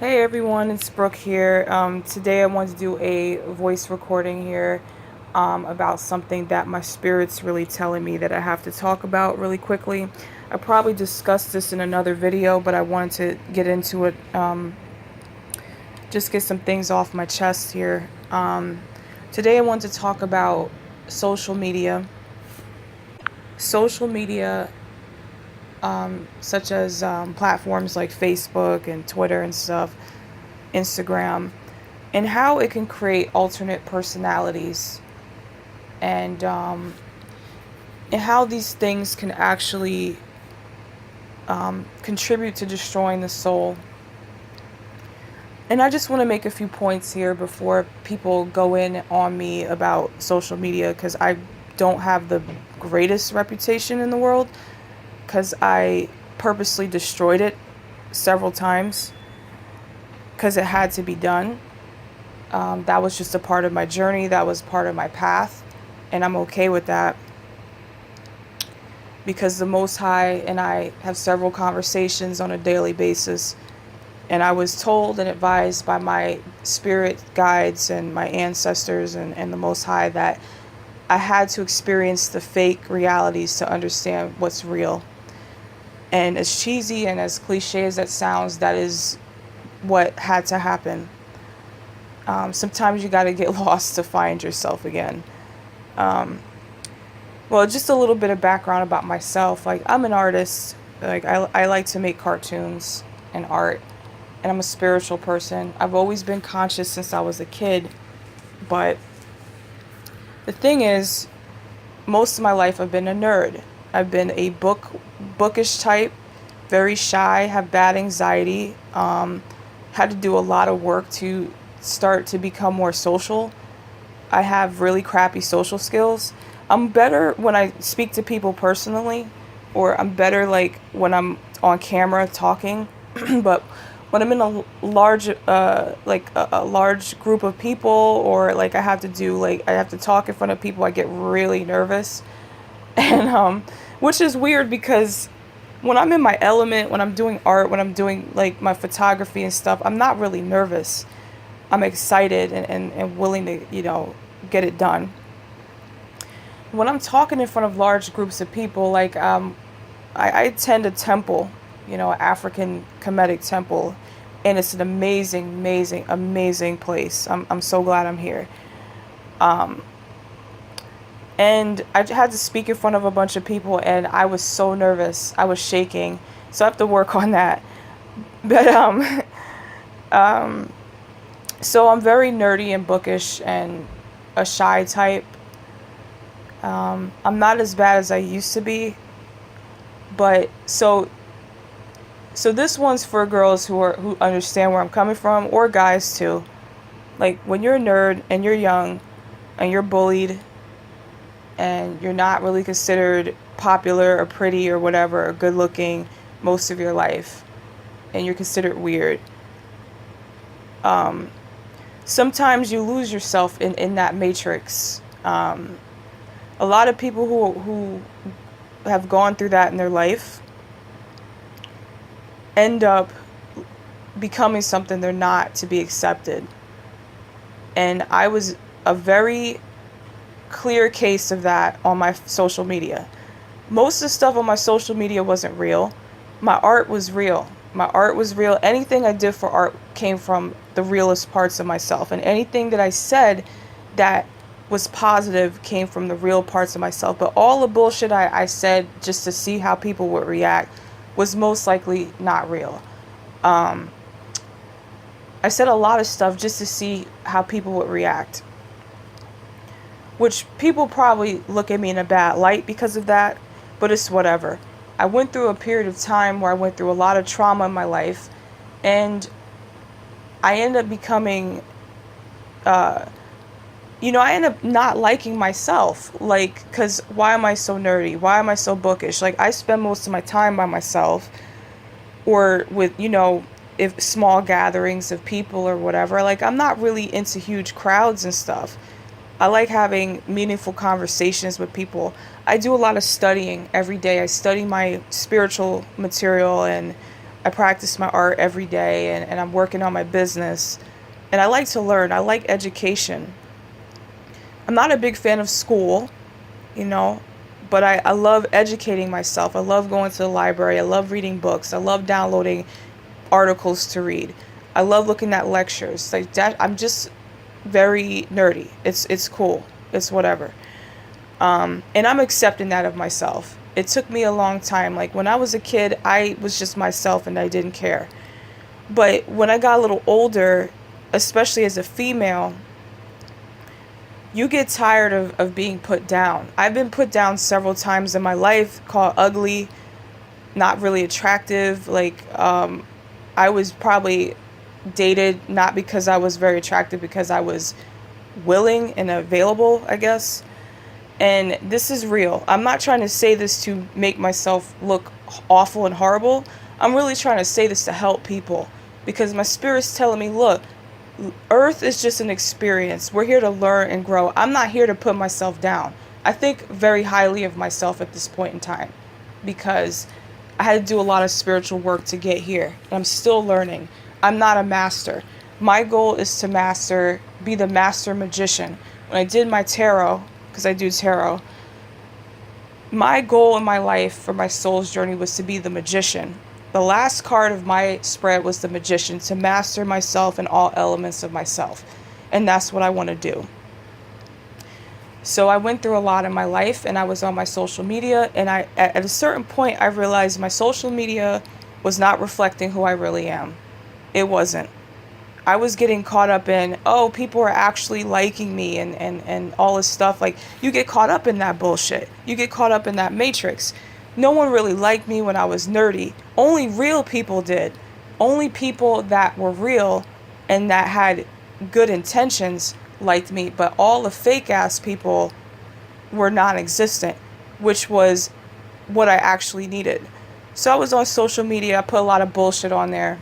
Hey everyone, it's Brooke here. Today I want to do a voice recording here about something that my spirit's really telling me that I have to talk about really quickly. I probably discussed this in another video, but I wanted to get into it, just get some things off my chest here. Today I want to talk about social media. Social media, such as platforms like Facebook and Twitter and stuff, Instagram, and how it can create alternate personalities, and and how these things can actually contribute to destroying the soul. And I just want to make a few points here before people go in on me about social media, because I don't have the greatest reputation in the world, because I purposely destroyed it several times because it had to be done. That was just a part of my journey. That was part of my path. And I'm okay with that, because the Most High and I have several conversations on a daily basis. And I was told and advised by my spirit guides and my ancestors and the Most High that I had to experience the fake realities to understand what's real. And as cheesy and as cliche as that sounds, that is what had to happen. Sometimes you got to get lost to find yourself again. Well, just a little bit of background about myself. Like, I'm an artist. Like, I like to make cartoons and art. And I'm a spiritual person. I've always been conscious since I was a kid. But the thing is, most of my life I've been a nerd. I've been a bookish type, very shy, have bad anxiety, had to do a lot of work to start to become more social. I have really crappy social skills. I'm better when I speak to people personally, or I'm better like when I'm on camera talking. But when I'm in a large, a large group of people, or like I have to talk in front of people, I get really nervous. And which is weird, because when I'm in my element, when I'm doing art, when I'm doing like my photography and stuff, I'm not really nervous. I'm excited and willing to, get it done. When I'm talking in front of large groups of people, like I attend a temple, an African Kemetic temple, and it's an amazing, amazing, amazing place. I'm so glad I'm here. And I had to speak in front of a bunch of people, and I was so nervous. I was shaking, so I have to work on that. But so I'm very nerdy and bookish and a shy type. I'm not as bad as I used to be, but so this one's for girls who understand where I'm coming from, or guys too. Like, when you're a nerd and you're young and you're bullied and you're not really considered popular or pretty or whatever, or good looking most of your life, and you're considered weird. Sometimes you lose yourself in that matrix. A lot of people who have gone through that in their life end up becoming something they're not, to be accepted. And I was a very clear case of that on my social media. Most of the stuff on my social media wasn't real. My art was real. My art was real. Anything I did for art came from the realest parts of myself. And anything that I said that was positive came from the real parts of myself. But all the bullshit I said just to see how people would react was most likely not real. I said a lot of stuff just to see how people would react, which people probably look at me in a bad light because of that, but it's whatever. I went through a period of time where I went through a lot of trauma in my life, and I ended up becoming, I ended up not liking myself. Like, because why am I so nerdy? Why am I so bookish? Like, I spend most of my time by myself, or with, if small gatherings of people or whatever. Like, I'm not really into huge crowds and stuff. I like having meaningful conversations with people. I do a lot of studying every day. I study my spiritual material and I practice my art every day, and I'm working on my business. And I like to learn. I like education. I'm not a big fan of school, you know, but I love educating myself. I love going to the library. I love reading books. I love downloading articles to read. I love looking at lectures. Like that, I'm just very nerdy. It's cool. It's whatever. And I'm accepting that of myself. It took me a long time. Like when I was a kid, I was just myself and I didn't care. But when I got a little older, especially as a female, you get tired of being put down. I've been put down several times in my life, called ugly, not really attractive. Like, I was probably dated not because I was very attractive, because I was willing and available, I guess. And this is real. I'm not trying to say this to make myself look awful and horrible. I'm really trying to say this to help people, because my spirit's telling me, look, Earth is just an experience. We're here to learn and grow. I'm not here to put myself down. I think very highly of myself at this point in time, because I had to do a lot of spiritual work to get here. And I'm still learning. I'm not a master. My goal is to be the master magician. When I did my tarot, because I do tarot, my goal in my life for my soul's journey was to be the magician. The last card of my spread was the magician, to master myself and all elements of myself. And that's what I want to do. So I went through a lot in my life, and I was on my social media, and at a certain point I realized my social media was not reflecting who I really am. It wasn't. I was getting caught up in, oh, people are actually liking me and all this stuff. Like, you get caught up in that bullshit. You get caught up in that matrix. No one really liked me when I was nerdy. Only real people did. Only people that were real and that had good intentions liked me. But all the fake ass people were non-existent, which was what I actually needed. So I was on social media. I put a lot of bullshit on there.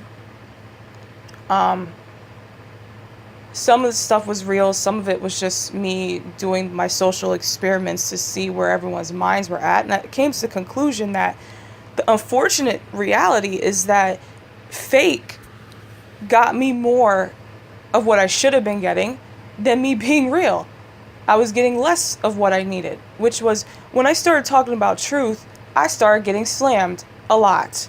Some of the stuff was real. Some of it was just me doing my social experiments to see where everyone's minds were at. And I came to the conclusion that the unfortunate reality is that fake got me more of what I should have been getting than me being real. I was getting less of what I needed, which was when I started talking about truth, I started getting slammed a lot.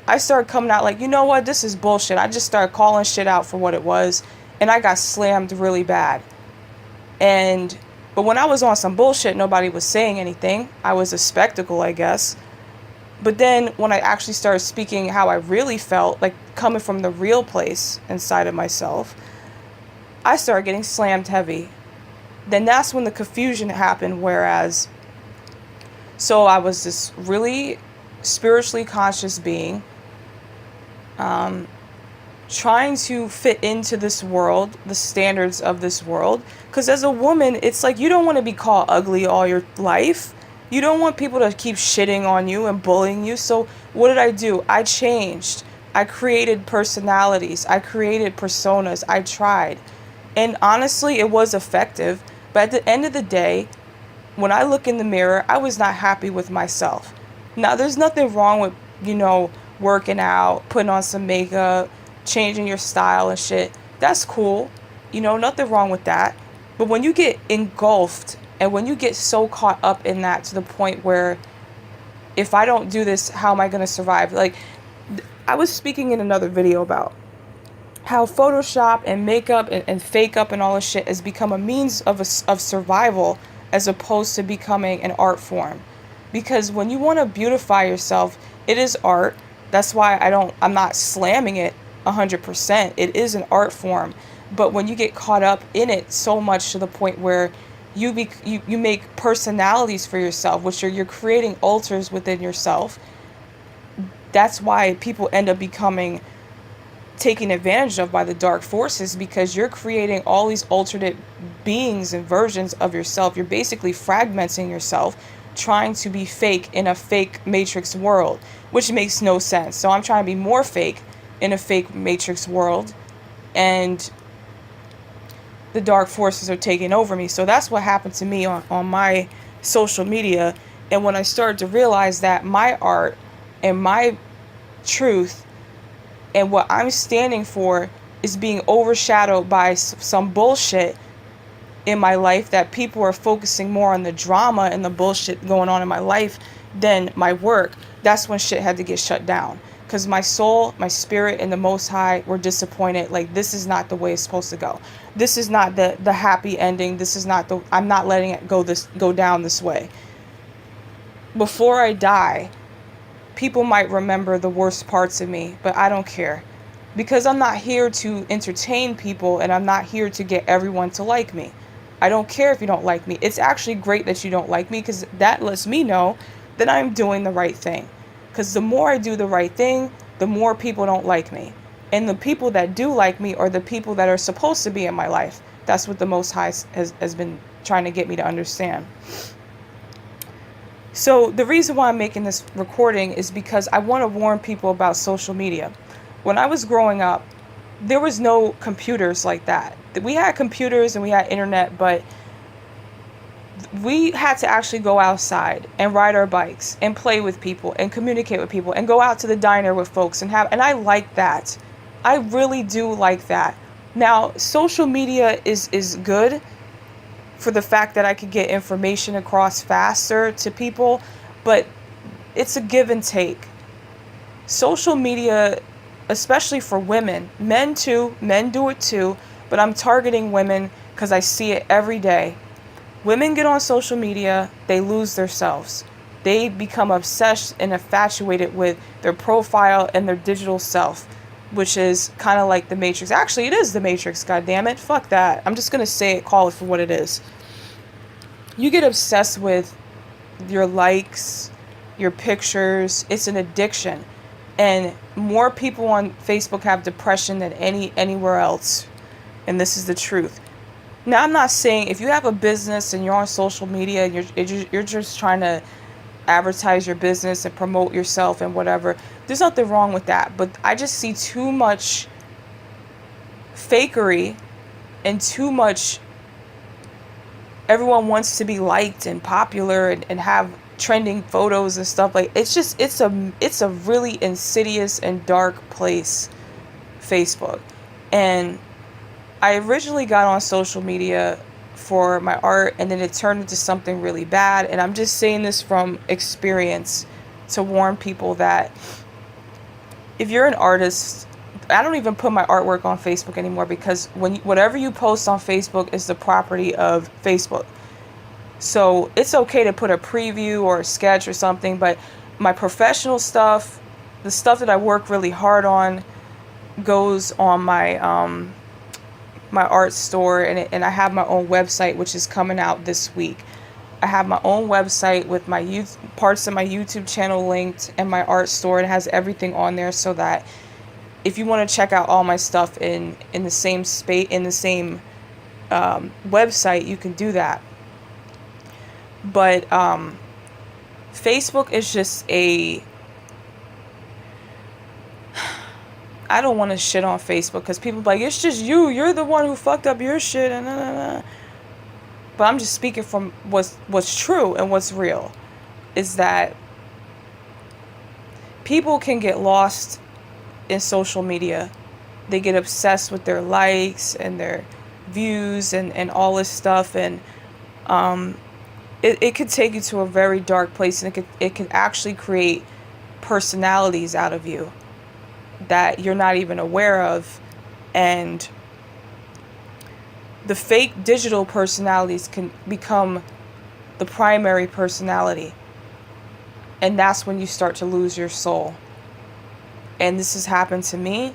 I started coming out like, you know what, this is bullshit. I just started calling shit out for what it was. And I got slammed really bad. But when I was on some bullshit, nobody was saying anything. I was a spectacle, I guess. But then when I actually started speaking how I really felt, like coming from the real place inside of myself, I started getting slammed heavy. Then that's when the confusion happened, so I was this really spiritually conscious being, trying to fit into this world, the standards of this world. Because as a woman, it's like you don't want to be called ugly all your life. You don't want people to keep shitting on you and bullying you. So what did I do? I changed. I created personalities. I created personas. I tried. And honestly, it was effective. But at the end of the day, when I look in the mirror, I was not happy with myself. Now, there's nothing wrong with, working out, putting on some makeup, changing your style and shit. That's cool. Nothing wrong with that. But when you get engulfed and when you get so caught up in that to the point where if I don't do this, how am I going to survive? Like, I was speaking in another video about how Photoshop and makeup and fake up and all this shit has become a means of survival as opposed to becoming an art form. Because when you want to beautify yourself, it is art. That's why I'm not slamming it 100%. It is an art form. But when you get caught up in it so much to the point where you make personalities for yourself, which you're creating alters within yourself, that's why people end up becoming taken advantage of by the dark forces, because you're creating all these alternate beings and versions of yourself. You're basically fragmenting yourself, trying to be fake in a fake matrix world, which makes no sense. So I'm trying to be more fake in a fake matrix world, and the dark forces are taking over me. So that's what happened to me on my social media. And when I started to realize that my art and my truth and what I'm standing for is being overshadowed by some bullshit in my life, that people are focusing more on the drama and the bullshit going on in my life than my work, that's when shit had to get shut down. Because my soul, my spirit, and the Most High were disappointed. Like, this is not the way it's supposed to go. This is not the happy ending. This is not I'm not letting it go down this way. Before I die, people might remember the worst parts of me, but I don't care. Because I'm not here to entertain people, and I'm not here to get everyone to like me. I don't care if you don't like me. It's actually great that you don't like me, because that lets me know that I'm doing the right thing. Because the more I do the right thing, the more people don't like me. And the people that do like me are the people that are supposed to be in my life. That's what the Most High has been trying to get me to understand. So the reason why I'm making this recording is because I want to warn people about social media. When I was growing up, there was no computers like that. We had computers and we had internet, but we had to actually go outside and ride our bikes and play with people and communicate with people and go out to the diner with folks and I like that. I really do like that. Now, social media is good for the fact that I could get information across faster to people, but it's a give and take. Social media, especially for women, men too, men do it too, but I'm targeting women because I see it every day. Women get on social media, they lose themselves. They become obsessed and infatuated with their profile and their digital self, which is kind of like the Matrix. Actually, it is the Matrix, goddammit. Fuck that. I'm just going to say it, call it for what it is. You get obsessed with your likes, your pictures. It's an addiction. And more people on Facebook have depression than anywhere else. And this is the truth. Now, I'm not saying if you have a business and you're on social media and you're just trying to advertise your business and promote yourself and whatever, there's nothing wrong with that. But I just see too much fakery and too much everyone wants to be liked and popular and have trending photos and stuff. Like, it's a really insidious and dark place, Facebook. And I originally got on social media for my art, and then it turned into something really bad. And I'm just saying this from experience to warn people that if you're an artist, I don't even put my artwork on Facebook anymore, because whatever you post on Facebook is the property of Facebook. So it's okay to put a preview or a sketch or something, but my professional stuff, the stuff that I work really hard on, goes on my my art store, and I have my own website, which is coming out this week. I have my own website with my parts of my YouTube channel linked, and my art store. It has everything on there, so that if you want to check out all my stuff in the same space, in the same website, you can do that. But Facebook is just I don't want to shit on Facebook, because people be like, it's just you're the one who fucked up your shit, and But I'm just speaking from what's true and what's real, is that people can get lost in social media. They get obsessed with their likes and their views and all this stuff, and it could take you to a very dark place, and it can actually create personalities out of you that you're not even aware of. And the fake digital personalities can become the primary personality, and that's when you start to lose your soul. And this has happened to me,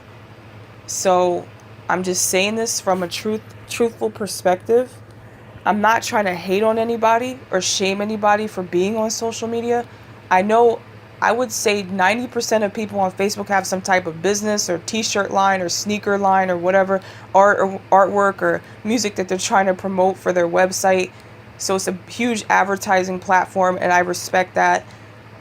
so I'm just saying this from a truthful perspective. I'm not trying to hate on anybody or shame anybody for being on social media. I know, I would say 90% of people on Facebook have some type of business or t-shirt line or sneaker line or whatever, art or artwork or music that they're trying to promote for their website. So it's a huge advertising platform, and I respect that.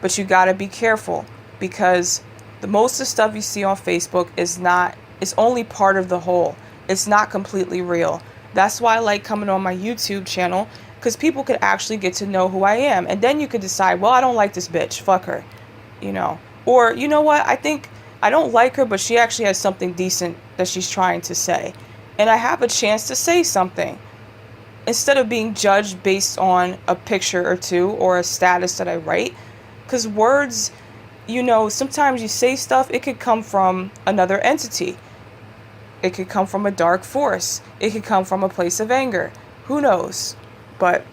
But you got to be careful, because most of the stuff you see on Facebook is only part of the whole. It's not completely real. That's why I like coming on my YouTube channel, because people could actually get to know who I am. And then you could decide, well, I don't like this bitch, fuck her. Or, you know what, I think I don't like her, but she actually has something decent that she's trying to say. And I have a chance to say something instead of being judged based on a picture or two or a status that I write. Because words, sometimes you say stuff, it could come from another entity. It could come from a dark force. It could come from a place of anger. Who knows? But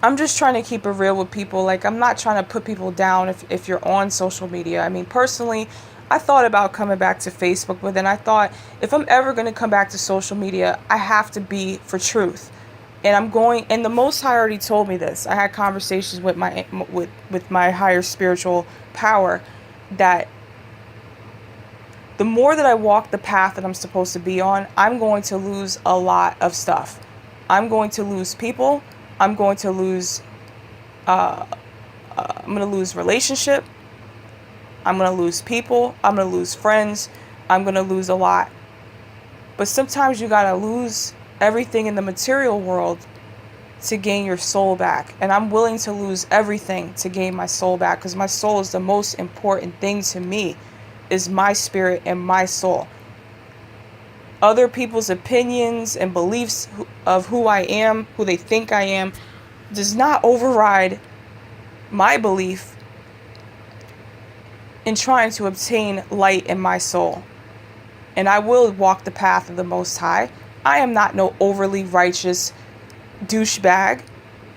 I'm just trying to keep it real with people. Like, I'm not trying to put people down if you're on social media. I mean, personally, I thought about coming back to Facebook, but then I thought, if I'm ever going to come back to social media, I have to be for truth. And the Most High already told me this. I had conversations with my higher spiritual power, that the more that I walk the path that I'm supposed to be on, I'm going to lose a lot of stuff. I'm going to lose people. I'm going to lose relationship. I'm going to lose people. I'm going to lose friends. I'm going to lose a lot. But sometimes you got to lose everything in the material world to gain your soul back. And I'm willing to lose everything to gain my soul back, because my soul is the most important thing to me, is my spirit and my soul. Other people's opinions and beliefs of who I am, who they think I am, does not override my belief in trying to obtain light in my soul. And I will walk the path of the Most High. I am not no overly righteous douchebag.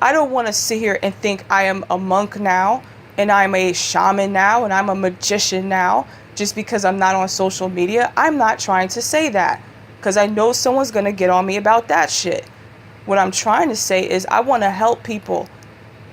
I don't want to sit here and think I am a monk now, and I'm a shaman now, and I'm a magician now, just because I'm not on social media. I'm not trying to say that, because I know someone's going to get on me about that shit. What I'm trying to say is I want to help people,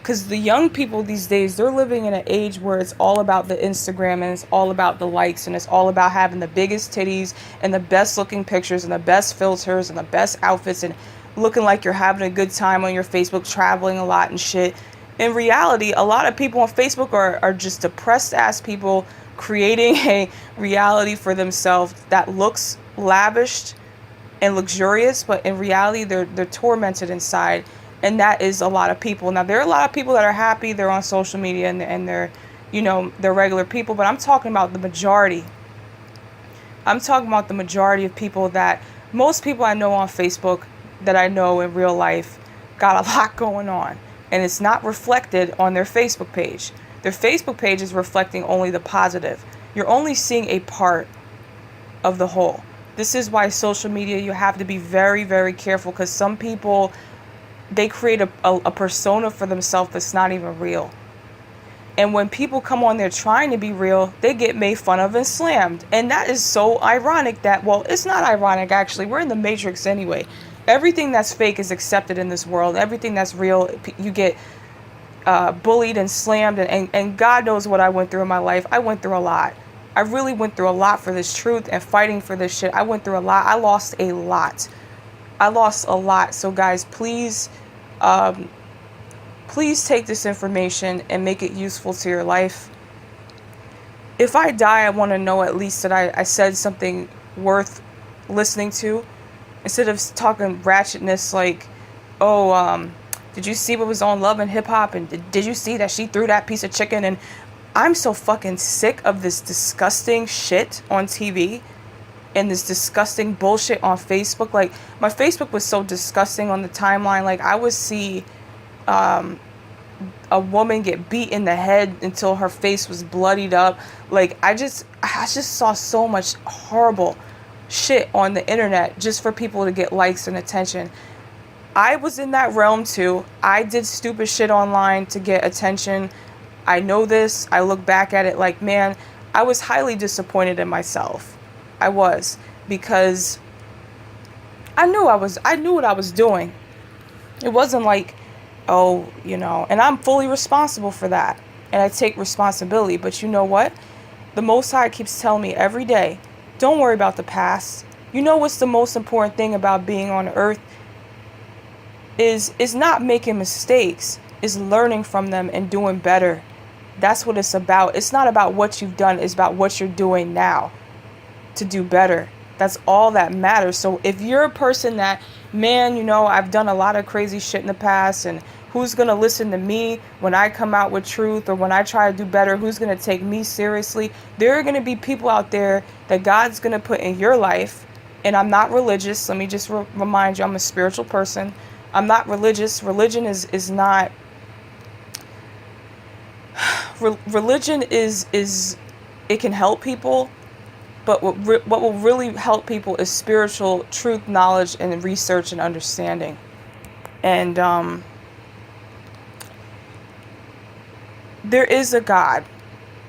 because the young people these days, they're living in an age where it's all about the Instagram, and it's all about the likes, and it's all about having the biggest titties and the best looking pictures and the best filters and the best outfits and looking like you're having a good time on your Facebook, traveling a lot and shit. In reality, a lot of people on Facebook are just depressed ass people creating a reality for themselves that looks lavished and luxurious, but in reality they're tormented inside. And that is a lot of people. Now, there are a lot of people that are happy, they're on social media, and they're they're regular people, but I'm talking about the majority. I'm talking about the majority of people, that most people I know on Facebook that I know in real life got a lot going on, and it's not reflected on their Facebook page. Their Facebook page is reflecting only the positive. You're only seeing a part of the whole. This is why social media, you have to be very, very careful, because some people, they create a persona for themselves that's not even real. And when people come on there trying to be real, they get made fun of and slammed. And that is so ironic that, well, it's not ironic actually. We're in the Matrix anyway. Everything that's fake is accepted in this world. Everything that's real, you get bullied and slammed. And God knows what I went through in my life. I went through a lot. I really went through a lot for this truth and fighting for this shit. I went through a lot. I lost a lot. So guys, please take this information and make it useful to your life. If I die, I want to know at least that I said something worth listening to, instead of talking ratchetness like, did you see what was on Love and Hip Hop, and did you see that she threw that piece of chicken? And I'm so fucking sick of this disgusting shit on TV and this disgusting bullshit on Facebook. Like, my Facebook was so disgusting on the timeline. Like, I would see a woman get beat in the head until her face was bloodied up. Like, I just saw so much horrible shit on the internet just for people to get likes and attention. I was in that realm too. I did stupid shit online to get attention. I know this. I look back at it like, man, I was highly disappointed in myself. I was, because I knew what I was doing. It wasn't like, and I'm fully responsible for that. And I take responsibility. But you know what? The Most High keeps telling me every day, don't worry about the past. You know what's the most important thing about being on earth is not making mistakes, is learning from them and doing better. That's what it's about. It's not about what you've done. It's about what you're doing now to do better. That's all that matters. So if you're a person that, man, I've done a lot of crazy shit in the past, and Who's going to listen to me when I come out with truth, or when I try to do better? Who's going to take me seriously? There are going to be people out there that God's going to put in your life. And I'm not religious. Let me just remind you, I'm a spiritual person. I'm not religious. Religion is not... Religion is it can help people, but what will really help people is spiritual truth, knowledge, and research and understanding. And there is a God.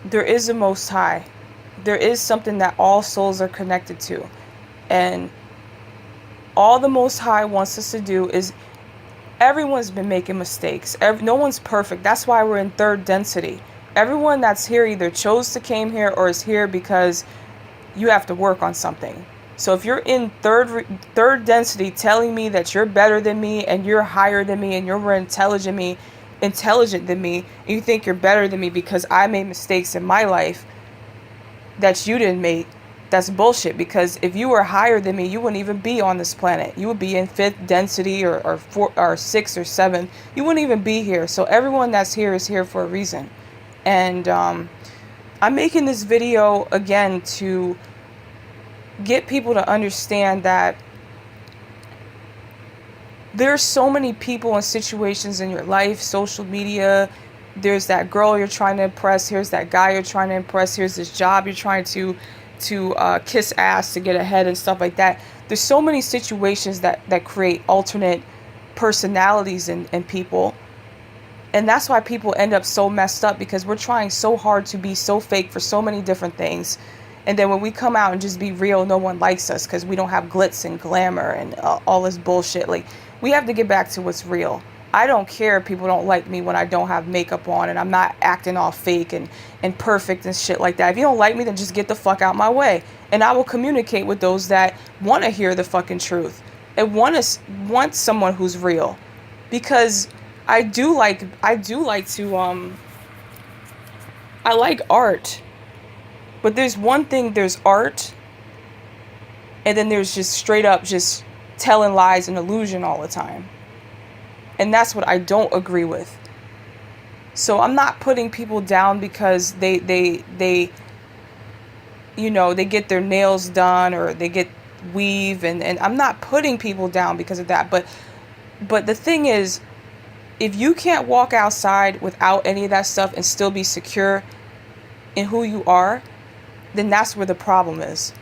There is a Most High. There is something that all souls are connected to. And all the Most High wants us to do is... Everyone's been making mistakes. No one's perfect. That's why we're in third density. Everyone that's here either chose to came here or is here because you have to work on something. So if you're in third density telling me that you're better than me and you're higher than me and you're more intelligent than me, and you think you're better than me because I made mistakes in my life that you didn't make, that's bullshit. Because if you were higher than me, you wouldn't even be on this planet. You would be in fifth density or sixth or seventh. You wouldn't even be here. So everyone that's here is here for a reason. And I'm making this video again to get people to understand that there's so many people and situations in your life, social media. There's that girl you're trying to impress. Here's that guy you're trying to impress. Here's this job you're trying to kiss ass to get ahead and stuff like that. There's so many situations that create alternate personalities in people. And that's why people end up so messed up, because we're trying so hard to be so fake for so many different things. And then when we come out and just be real, no one likes us because we don't have glitz and glamour and all this bullshit. Like, we have to get back to what's real. I don't care if people don't like me when I don't have makeup on and I'm not acting all fake and perfect and shit like that. If you don't like me, then just get the fuck out my way. And I will communicate with those that want to hear the fucking truth and want someone who's real. Because I like art. But there's one thing, there's art, and then there's just straight up just telling lies and illusion all the time. And that's what I don't agree with. So I'm not putting people down because they get their nails done or they get weave, and I'm not putting people down because of that. But the thing is, if you can't walk outside without any of that stuff and still be secure in who you are, then that's where the problem is.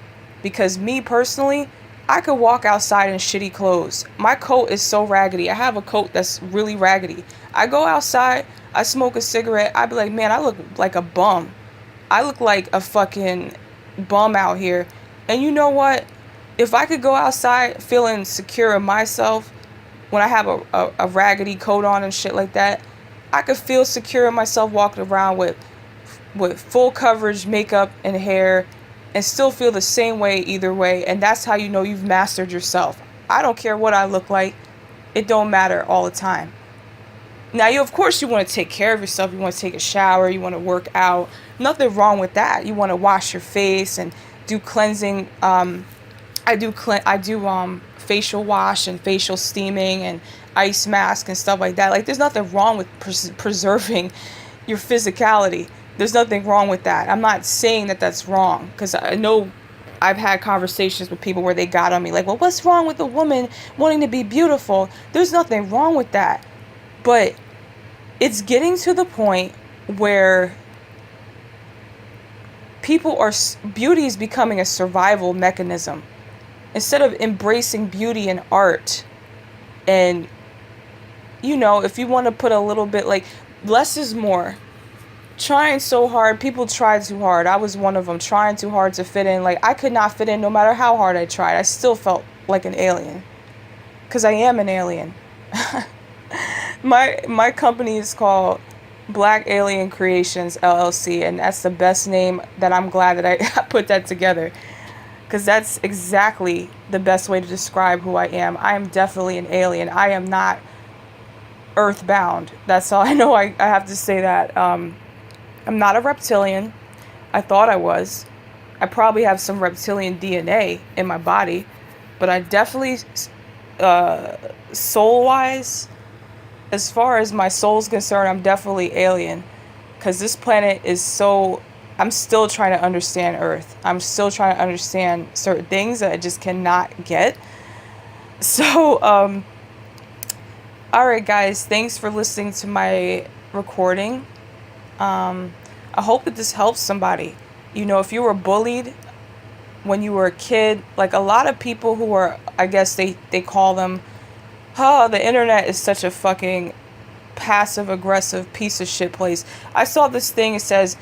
Because me personally, I could walk outside in shitty clothes. My coat is so raggedy. I have a coat that's really raggedy. I go outside, I smoke a cigarette, I'd be like, man, I look like a bum. I look like a fucking bum out here. And you know what? If I could go outside feeling secure in myself when I have a raggedy coat on and shit like that, I could feel secure in myself walking around with full coverage makeup and hair and still feel the same way either way. And that's how you know you've mastered yourself. I don't care what I look like. It don't matter all the time. Now, of course you want to take care of yourself. You want to take a shower. You want to work out. Nothing wrong with that. You want to wash your face and do cleansing. I do facial wash and facial steaming and ice mask and stuff like that. Like, there's nothing wrong with preserving your physicality. There's nothing wrong with that. I'm not saying that that's wrong, because I know I've had conversations with people where they got on me like, well, what's wrong with a woman wanting to be beautiful? There's nothing wrong with that. But it's getting to the point where beauty is becoming a survival mechanism. Instead of embracing beauty and art, and, if you want to put a little bit, like, less is more. Trying so hard, people tried too hard. I was one of them, trying too hard to fit in. Like, I could not fit in no matter how hard I tried. I still felt like an alien, because I am an alien. My company is called Black Alien Creations LLC, and that's the best name that I'm glad that I put that together, because that's exactly the best way to describe who I am. I am definitely an alien. I am not earthbound. That's all I know. I have to say that. I'm not a reptilian. I thought I was. I probably have some reptilian DNA in my body, but I definitely, soul-wise, as far as my soul's concerned, I'm definitely alien. Because this planet is so. I'm still trying to understand Earth. I'm still trying to understand certain things that I just cannot get. So, alright, guys, thanks for listening to my recording. I hope that this helps somebody. You know, if you were bullied when you were a kid, like a lot of people who are, I guess they call them, oh, the internet is such a fucking passive aggressive piece of shit place. I saw this thing, it says,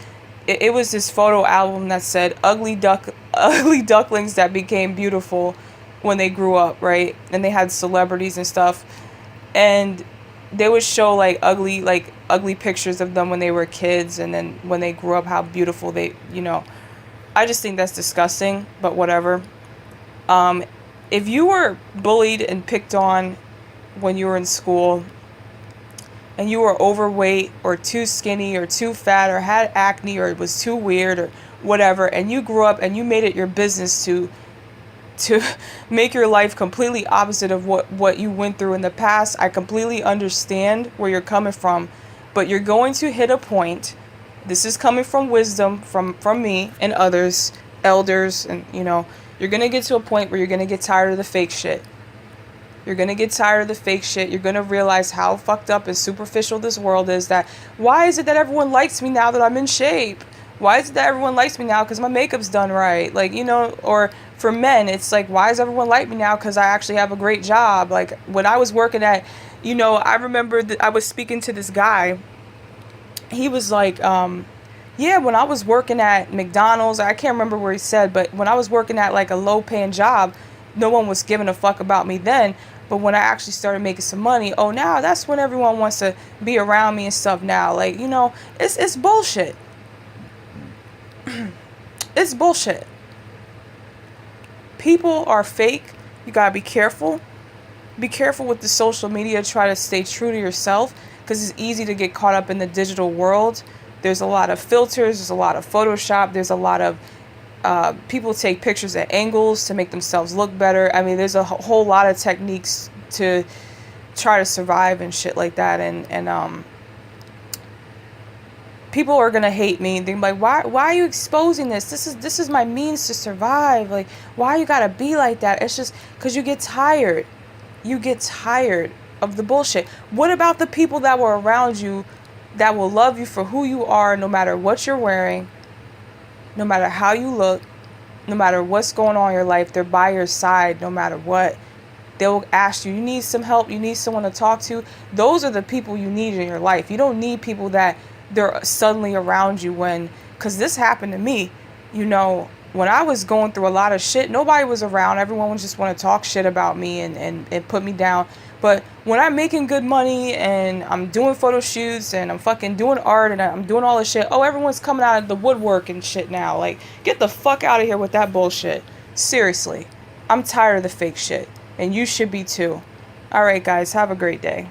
it was this photo album that said ugly ducklings that became beautiful when they grew up, right? And they had celebrities and stuff. And they would show ugly pictures of them when they were kids, and then when they grew up how beautiful they, you know. I just think that's disgusting, but whatever. If you were bullied and picked on when you were in school, and you were overweight or too skinny or too fat or had acne or it was too weird or whatever, and you grew up and you made it your business to make your life completely opposite of what you went through in the past, I completely understand where you're coming from, but you're going to hit a point. This is coming from wisdom from me and others, elders, and you know, you're going to get to a point where you're going to get tired of the fake shit. You're going to get tired of the fake shit. You're going to realize how fucked up and superficial this world is. That why is it that everyone likes me now that I'm in shape? Why is it that everyone likes me now because my makeup's done right? Like, you know, or for men, it's like, why does everyone like me now because I actually have a great job? Like, when I was working at, you know, I remember that I was speaking to this guy. He was like, yeah, when I was working at McDonald's, I can't remember where he said, but when I was working at like a low-paying job, no one was giving a fuck about me then. But when I actually started making some money, oh, now that's when everyone wants to be around me and stuff now. Like, you know, it's bullshit. It's bullshit. People are fake. You gotta be careful. Be careful with the social media. Try to stay true to yourself, because it's easy to get caught up in the digital world. There's a lot of filters. There's a lot of Photoshop. There's a lot of people take pictures at angles to make themselves look better. I mean, there's a whole lot of techniques to try to survive and shit like that. And people are gonna hate me. They're like, why are you exposing this? This is my means to survive. Like, why you gotta be like that? It's just because you get tired. You get tired of the bullshit. What about the people that were around you that will love you for who you are, no matter what you're wearing, no matter how you look, no matter what's going on in your life? They're by your side no matter what. They'll ask you, you need some help, you need someone to talk to. Those are the people you need in your life. You don't need people that they're suddenly around you when, because this happened to me, you know, when I was going through a lot of shit, nobody was around. Everyone would just want to talk shit about me and put me down. But when I'm making good money and I'm doing photo shoots and I'm fucking doing art and I'm doing all this shit, oh, everyone's coming out of the woodwork and shit now. Like, get the fuck out of here with that bullshit. Seriously. I'm tired of the fake shit. And you should be too. Alright, guys, have a great day.